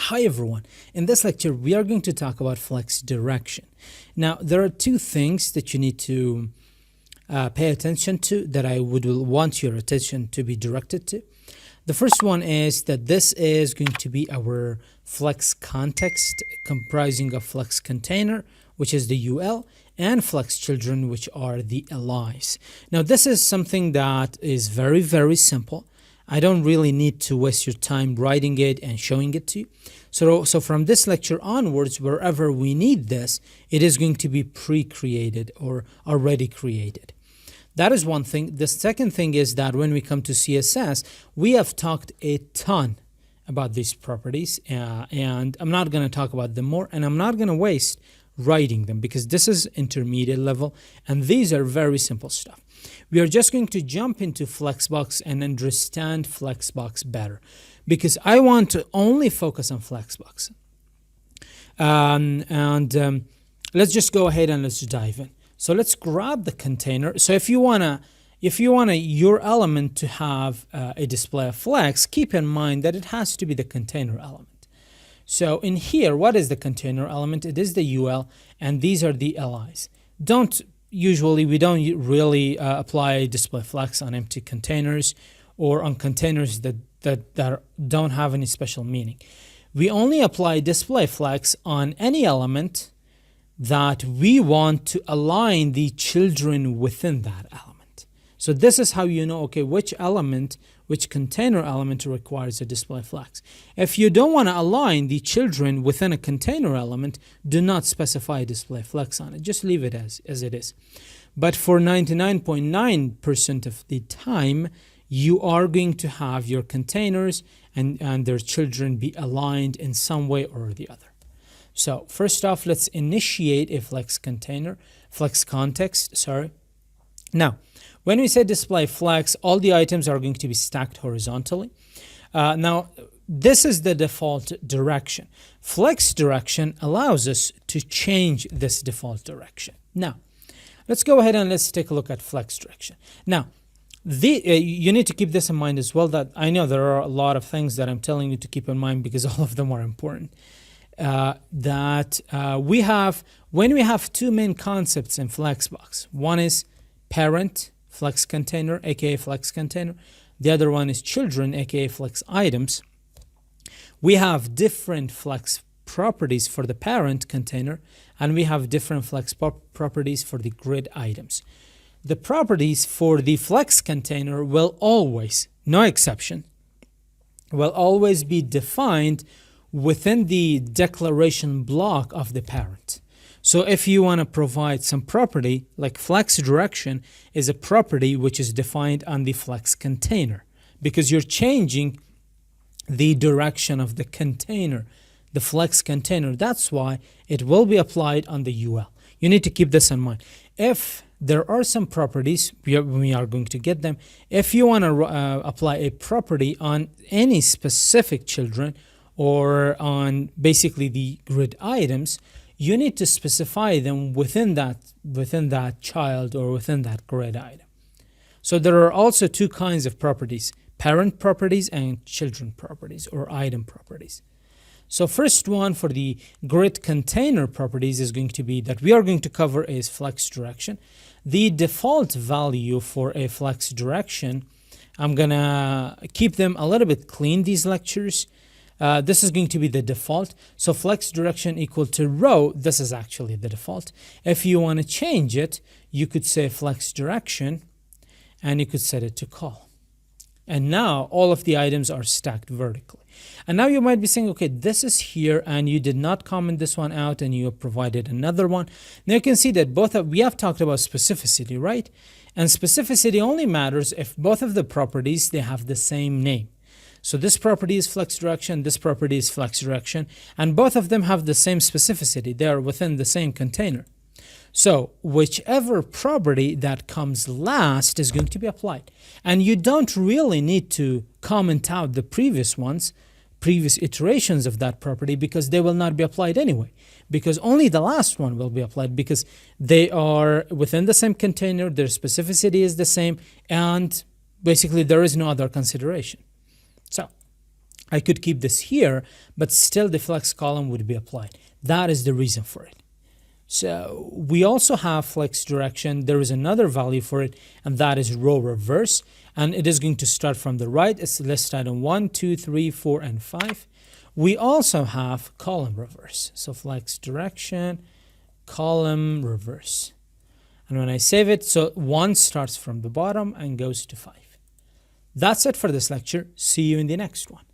Hi everyone, in this lecture we are going to talk about flex direction. Now there are two things that you need to pay attention to that I would want your attention to be directed to. The first one is that this is going to be our flex context comprising of flex container, which is the UL, and flex children, which are the LIs. Now this is something that is very, very simple. I don't really need to waste your time writing it and showing it to you. So from this lecture onwards, wherever we need this, it is going to be pre-created or already created. That is one thing. The second thing is that when we come to CSS, we have talked a ton about these properties, and I'm not going to talk about them more, and I'm not going to waste writing them because this is intermediate level, and these are very simple stuff. We are just going to jump into Flexbox and understand Flexbox better because I want to only focus on Flexbox. Let's just go ahead and let's dive in. So let's grab the container. So if you wanna your element to have a display of flex, keep in mind that it has to be the container element. So in here, what is the container element? It is the UL, and these are the LIs. Usually we don't really apply display flex on empty containers or on containers that don't have any special meaning. We only apply display flex on any element that we want to align the children within that element. So this is how you know, okay, which container element requires a display flex. If you don't want to align the children within a container element, do not specify a display flex on it. Just leave it as it is. But for 99.9% of the time, you are going to have your containers and their children be aligned in some way or the other. So first off, let's initiate a flex context. Now, when we say display flex, all the items are going to be stacked horizontally. Now, this is the default direction. Flex direction allows us to change this default direction. Now, let's go ahead and let's take a look at flex direction. Now, you need to keep this in mind as well, that I know there are a lot of things that I'm telling you to keep in mind because all of them are important. When we have two main concepts in Flexbox, one is parent flex container, aka flex container. The other one is children, aka flex items. We have different flex properties for the parent container, and we have different flex properties for the grid items. The properties for the flex container will always, no exception, will always be defined within the declaration block of the parent. So if you want to provide some property, like flex direction is a property which is defined on the flex container because you're changing the direction of the container, the flex container. That's why it will be applied on the UL. You need to keep this in mind. If there are some properties, we are going to get them. If you want to apply a property on any specific children or on basically the grid items, you need to specify them within that child or within that grid item. So there are also two kinds of properties, parent properties and children properties or item properties. So first one for the grid container properties is going to be that we are going to cover is flex direction. The default value for a flex direction, I'm gonna keep them a little bit clean, these lectures. This is going to be the default. So flex direction equal to row, this is actually the default. If you want to change it, you could say flex direction and you could set it to call. And now all of the items are stacked vertically. And now you might be saying, okay, this is here and you did not comment this one out and you have provided another one. Now you can see that we have talked about specificity, right? And specificity only matters if both of the properties, they have the same name. So this property is flex direction, this property is flex direction, and both of them have the same specificity. They are within the same container. So whichever property that comes last is going to be applied. And you don't really need to comment out the previous iterations of that property because they will not be applied anyway. Because only the last one will be applied because they are within the same container, their specificity is the same, and basically there is no other consideration. So I could keep this here, but still the flex column would be applied. That is the reason for it. So we also have flex direction. There is another value for it, and that is row reverse. And it is going to start from the right. It's list item 1, 2, 3, 4, and 5. We also have column reverse. So flex direction, column reverse. And when I save it, so 1 starts from the bottom and goes to 5. That's it for this lecture. See you in the next one.